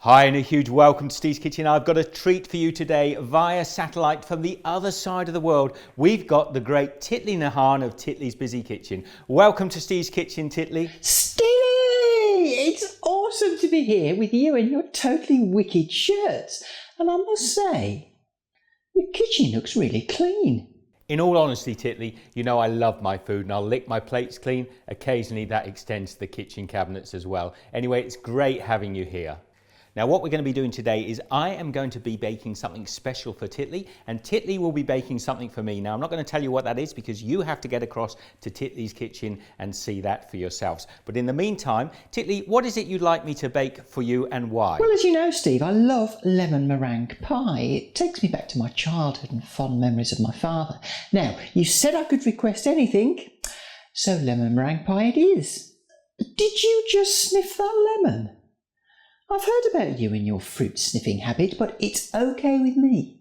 Hi and a huge welcome to Steve's Kitchen. I've got a treat for you today via satellite from the other side of the world. We've got the great Titli Nahan of Titli's Busy Kitchen. Welcome to Steve's Kitchen, Titli. Stevie! It's awesome to be here with you in your totally wicked shirts. And I must say, your kitchen looks really clean. In all honesty, Titli, you know I love my food and I'll lick my plates clean. Occasionally that extends to the kitchen cabinets as well. Anyway, it's great having you here. Now what we're going to be doing today is I am going to be baking something special for Titli, and Titli will be baking something for me. Now I'm not going to tell you what that is because you have to get across to Titli's kitchen and see that for yourselves. But in the meantime, Titli, what is it you'd like me to bake for you and why? Well, as you know, Steve, I love lemon meringue pie. It takes me back to my childhood and fond memories of my father. Now, you said I could request anything, so lemon meringue pie it is. Did you just sniff that lemon? I've heard about you and your fruit sniffing habit, but it's okay with me.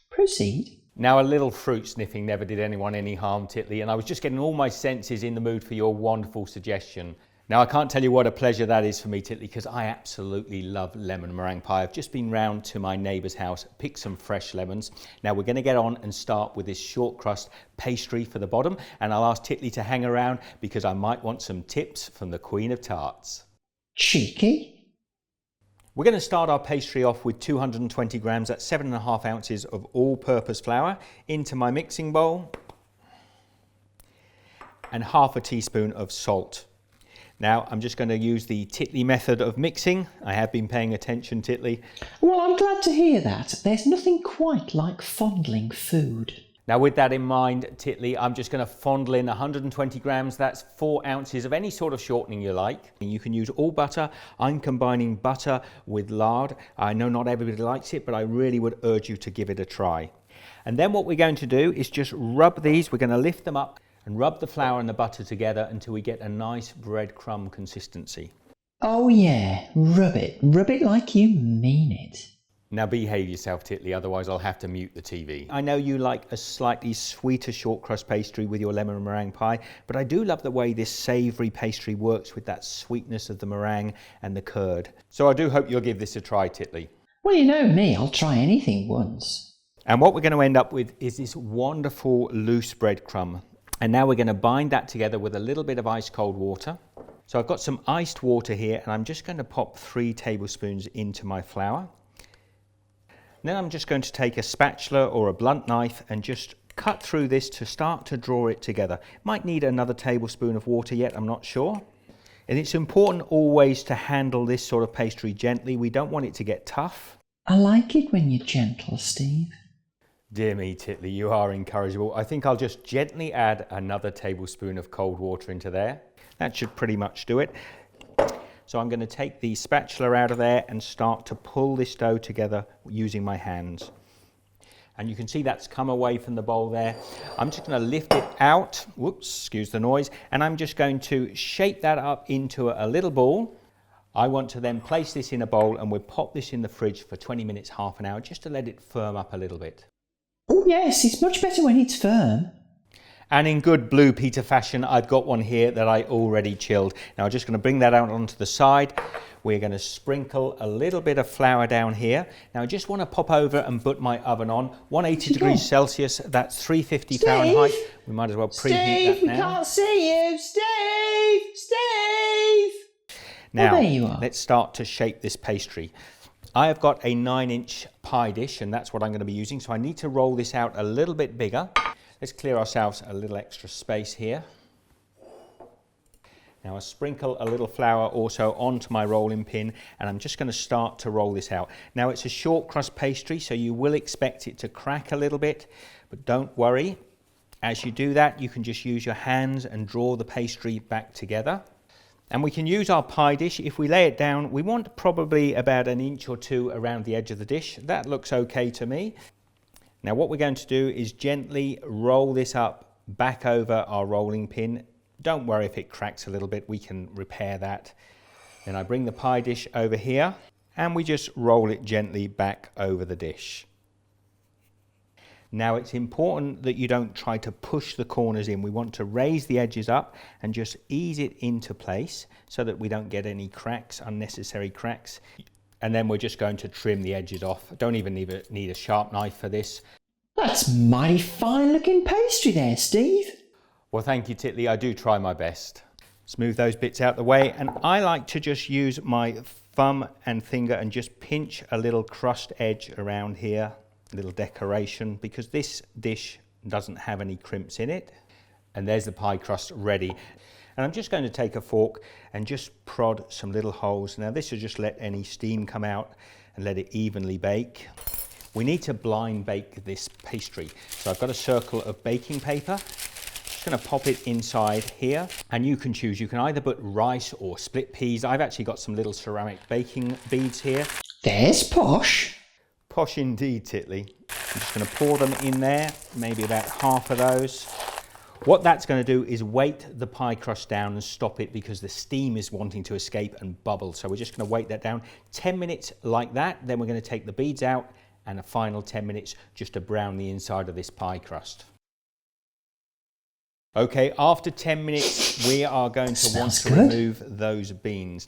Proceed. Now, a little fruit sniffing never did anyone any harm, Titli, and I was just getting all my senses in the mood for your wonderful suggestion. Now, I can't tell you what a pleasure that is for me, Titli, because I absolutely love lemon meringue pie. I've just been round to my neighbour's house, picked some fresh lemons. Now, we're going to get on and start with this short crust pastry for the bottom, and I'll ask Titli to hang around because I might want some tips from the Queen of Tarts. Cheeky. We're going to start our pastry off with 220 grams, that's 7.5 ounces of all-purpose flour into my mixing bowl and half a teaspoon of salt. Now I'm just going to use the Titli method of mixing. I have been paying attention, Titli. Well, I'm glad to hear that. There's nothing quite like fondling food. Now with that in mind, Titli, I'm just going to fondle in 120 grams, that's 4 ounces of any sort of shortening you like. You can use all butter. I'm combining butter with lard. I know not everybody likes it, but I really would urge you to give it a try. And then what we're going to do is just rub these, we're going to lift them up and rub the flour and the butter together until we get a nice breadcrumb consistency. Oh yeah, rub it like you mean it. Now behave yourself, Titli, otherwise I'll have to mute the TV. I know you like a slightly sweeter short crust pastry with your lemon meringue pie, but I do love the way this savoury pastry works with that sweetness of the meringue and the curd. So I do hope you'll give this a try, Titli. Well, you know me, I'll try anything once. And what we're going to end up with is this wonderful loose breadcrumb. And now we're going to bind that together with a little bit of ice cold water. So I've got some iced water here and I'm just going to pop 3 tablespoons into my flour. Then I'm just going to take a spatula or a blunt knife and just cut through this to start to draw it together. Might need another tablespoon of water yet, I'm not sure. And it's important always to handle this sort of pastry gently. We don't want it to get tough. I like it when you're gentle, Steve. Dear me, Titli, you are incorrigible. I think I'll just gently add another tablespoon of cold water into there. That should pretty much do it. So I'm going to take the spatula out of there and start to pull this dough together using my hands. And you can see that's come away from the bowl there. I'm just going to lift it out, whoops, excuse the noise, and I'm just going to shape that up into a little ball. I want to then place this in a bowl and we'll pop this in the fridge for 20 minutes, half an hour, just to let it firm up a little bit. Oh yes, it's much better when it's firm. And in good Blue Peter fashion, I've got one here that I already chilled. Now I'm just going to bring that out onto the side. We're going to sprinkle a little bit of flour down here. Now I just want to pop over and put my oven on. 180 degrees Celsius, that's 350 Fahrenheit. We might as well preheat that now. We can't see you. Steve! Now, there you are. Let's start to shape this pastry. I have got a 9-inch pie dish and that's what I'm going to be using. So I need to roll this out a little bit bigger. Let's clear ourselves a little extra space here. Now I sprinkle a little flour also onto my rolling pin and I'm just going to start to roll this out. Now it's a short crust pastry, so you will expect it to crack a little bit, but don't worry. As you do that, you can just use your hands and draw the pastry back together. And we can use our pie dish. If we lay it down, we want probably about 1 inch or 2 around the edge of the dish. That looks okay to me. Now what we're going to do is gently roll this up back over our rolling pin. Don't worry if it cracks a little bit, we can repair that. Then I bring the pie dish over here and we just roll it gently back over the dish. Now it's important that you don't try to push the corners in. We want to raise the edges up and just ease it into place so that we don't get any cracks, unnecessary cracks. And then we're just going to trim the edges off. Don't even need a sharp knife for this. That's mighty fine looking pastry there, Steve. Well, thank you, Titli. I do try my best. Smooth those bits out the way, and I like to just use my thumb and finger and just pinch a little crust edge around here, a little decoration, because this dish doesn't have any crimps in it. And there's the pie crust ready. And I'm just going to take a fork and just prod some little holes. Now this will just let any steam come out and let it evenly bake. We need to blind bake this pastry. So I've got a circle of baking paper. Just going to pop it inside here, and you can choose. You can either put rice or split peas. I've actually got some little ceramic baking beads here. There's posh. Posh indeed, Titli. I'm just going to pour them in there, maybe about half of those. What that's going to do is weight the pie crust down and stop it, because the steam is wanting to escape and bubble. So we're just going to weight that down 10 minutes like that. Then we're going to take the beads out, and a final 10 minutes just to brown the inside of this pie crust. Okay, after 10 minutes, we are going to want to remove those beans.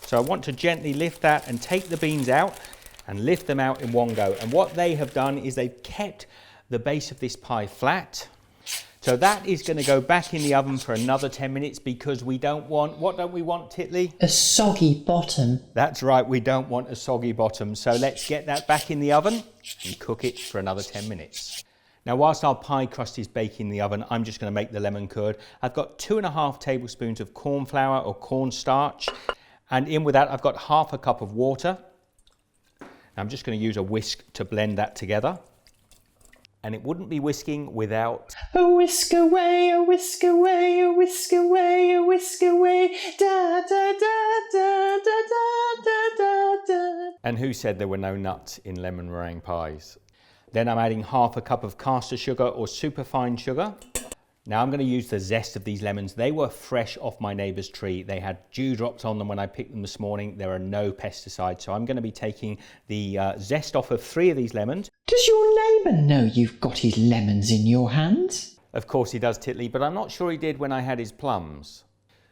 So I want to gently lift that and take the beans out and lift them out in one go. And what they have done is they've kept the base of this pie flat. So that is going to go back in the oven for another 10 minutes, because we don't want, what don't we want, Titli? A soggy bottom. That's right, we don't want a soggy bottom. So let's get that back in the oven and cook it for another 10 minutes. Now, whilst our pie crust is baking in the oven, I'm just going to make the lemon curd. I've got 2½ tablespoons of corn flour or cornstarch, and in with that I've got ½ a cup of water. I'm just going to use a whisk to blend that together. And it wouldn't be whisking without... A whisk away, a whisk away, a whisk away, a whisk away, da da da da da da da da. And who said there were no nuts in lemon meringue pies? Then I'm adding ½ a cup of Castor sugar or superfine sugar. Now I'm going to use the zest of these lemons. They were fresh off my neighbour's tree. They had dewdrops on them when I picked them this morning. There are no pesticides. So I'm going to be taking the zest off of 3 of these lemons. Does your neighbour know you've got his lemons in your hands? Of course he does, Titli, but I'm not sure he did when I had his plums.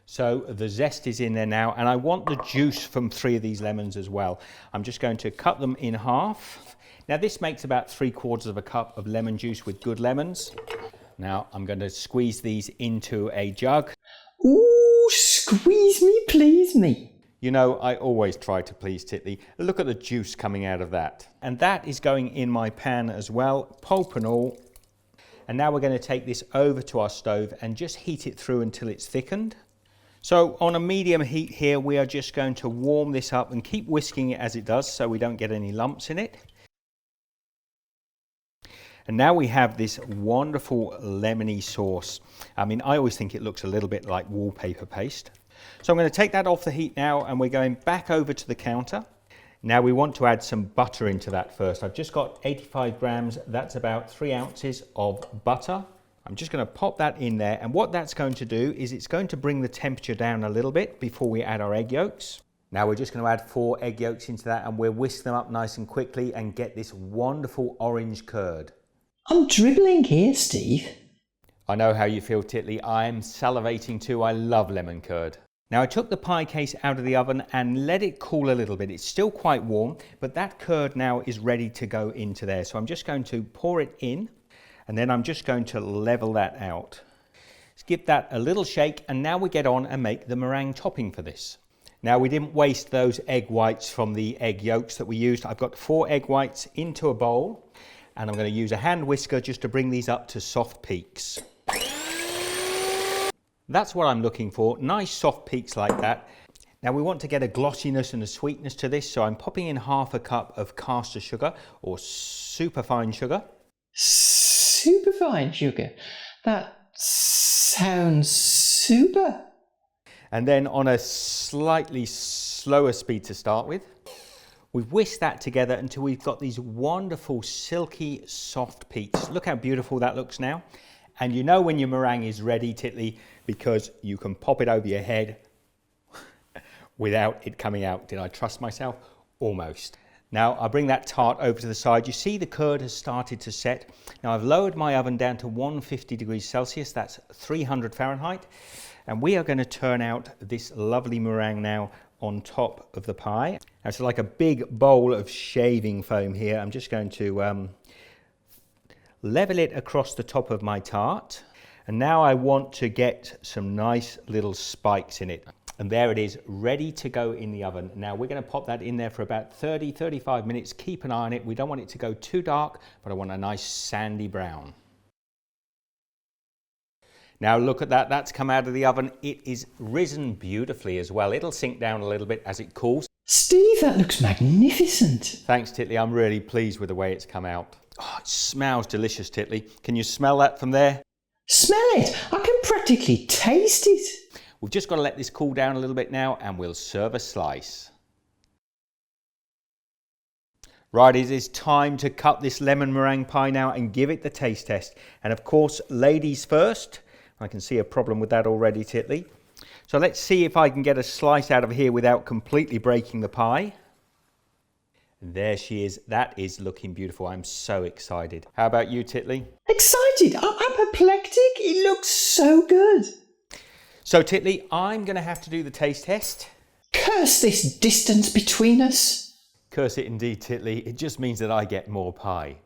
So the zest is in there now, and I want the juice from 3 of these lemons as well. I'm just going to cut them in half. Now this makes about 3/4 of a cup of lemon juice with good lemons. Now I'm going to squeeze these into a jug. Ooh, squeeze me, please me. You know, I always try to please Titli. Look at the juice coming out of that. And that is going in my pan as well, pulp and all. And now we're going to take this over to our stove and just heat it through until it's thickened. So on a medium heat here, we are just going to warm this up and keep whisking it as it does so we don't get any lumps in it. And now we have this wonderful lemony sauce. I mean, I always think it looks a little bit like wallpaper paste. So I'm going to take that off the heat now, and we're going back over to the counter. Now we want to add some butter into that first. I've just got 85 grams, that's about 3 ounces of butter. I'm just going to pop that in there, and what that's going to do is it's going to bring the temperature down a little bit before we add our egg yolks. Now we're just going to add 4 egg yolks into that, and we'll whisk them up nice and quickly and get this wonderful orange curd. I'm dribbling here, Steve. I know how you feel, Titli. I'm salivating too. I love lemon curd. Now I took the pie case out of the oven and let it cool a little bit. It's still quite warm, but that curd now is ready to go into there. So I'm just going to pour it in, and then I'm just going to level that out. Let's give that a little shake, and now we get on and make the meringue topping for this. Now we didn't waste those egg whites from the egg yolks that we used. I've got 4 egg whites into a bowl. And I'm going to use a hand whisker just to bring these up to soft peaks. That's what I'm looking for, nice soft peaks like that. Now we want to get a glossiness and a sweetness to this, so I'm popping in ½ a cup of Castor sugar or superfine sugar. Superfine sugar? That sounds super. And then on a slightly slower speed to start with. We've whisked that together until we've got these wonderful silky soft peaks. Look how beautiful that looks now. And you know when your meringue is ready, Titli, because you can pop it over your head without it coming out. Did I trust myself? Almost. Now I'll bring that tart over to the side. You see the curd has started to set. Now I've lowered my oven down to 150 degrees Celsius, that's 300 Fahrenheit. And we are going to turn out this lovely meringue now on top of the pie. Now, it's like a big bowl of shaving foam here. I'm just going to level it across the top of my tart. And now I want to get some nice little spikes in it. And there it is, ready to go in the oven. Now we're going to pop that in there for about 30-35 minutes. Keep an eye on it. We don't want it to go too dark, but I want a nice sandy brown. Now look at that, that's come out of the oven. It is risen beautifully as well. It'll sink down a little bit as it cools. Steve, that looks magnificent. Thanks, Titli. I'm really pleased with the way it's come out. Oh, it smells delicious, Titli. Can you smell that from there? Smell it! I can practically taste it. We've just got to let this cool down a little bit now and we'll serve a slice. Right, it is time to cut this lemon meringue pie now and give it the taste test. And of course, ladies first. I can see a problem with that already, Titli. So let's see if I can get a slice out of here without completely breaking the pie. There she is. That is looking beautiful. I'm so excited. How about you, Titli? Excited? I'm apoplectic. It looks so good. So, Titli, I'm going to have to do the taste test. Curse this distance between us. Curse it indeed, Titli. It just means that I get more pie.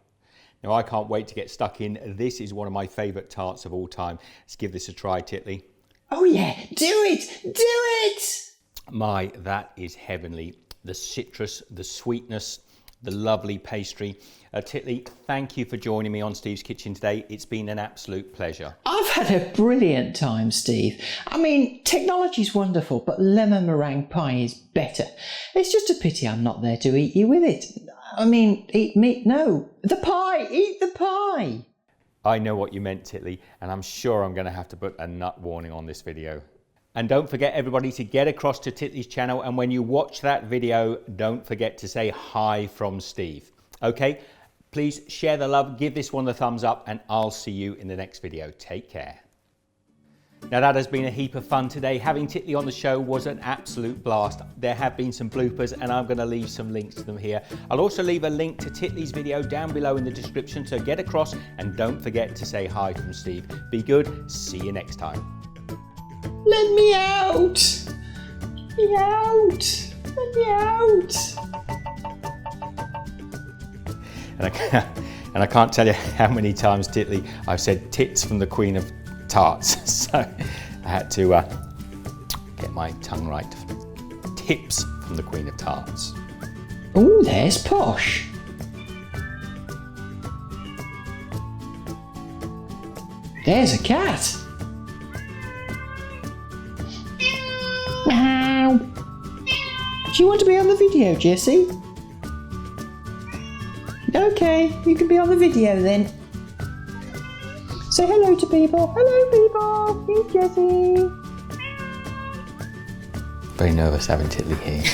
Now, I can't wait to get stuck in. This is one of my favourite tarts of all time. Let's give this a try, Titli. Oh yeah, do it! Do it! My, that is heavenly. The citrus, the sweetness, the lovely pastry. Titli, thank you for joining me on Steve's Kitchen today. It's been an absolute pleasure. I've had a brilliant time, Steve. I mean, technology's wonderful, but lemon meringue pie is better. It's just a pity I'm not there to eat you with it. I mean, eat me, no, the pie, eat the pie. I know what you meant, Titli, and I'm sure I'm going to have to put a nut warning on this video. And don't forget, everybody, to get across to Titlis Channel, and when you watch that video, don't forget to say hi from Steve. Okay, please share the love, give this one the thumbs up, and I'll see you in the next video. Take care. Now that has been a heap of fun today. Having Titli on the show was an absolute blast. There have been some bloopers and I'm going to leave some links to them here. I'll also leave a link to Titli's video down below in the description, so get across and don't forget to say hi from Steve. Be good, see you next time. Let me out! Let me out! Let me out! And I can't tell you how many times, Titli, I've said tits from the Queen of Tarts, so I had to get my tongue right. Tips from the Queen of Tarts. Oh, there's Posh. There's a cat. Meow. Do you want to be on the video, Jessie? Okay, you can be on the video then. Say hello to people. Hello, people. Here's Jessie. Very nervous having Titli here.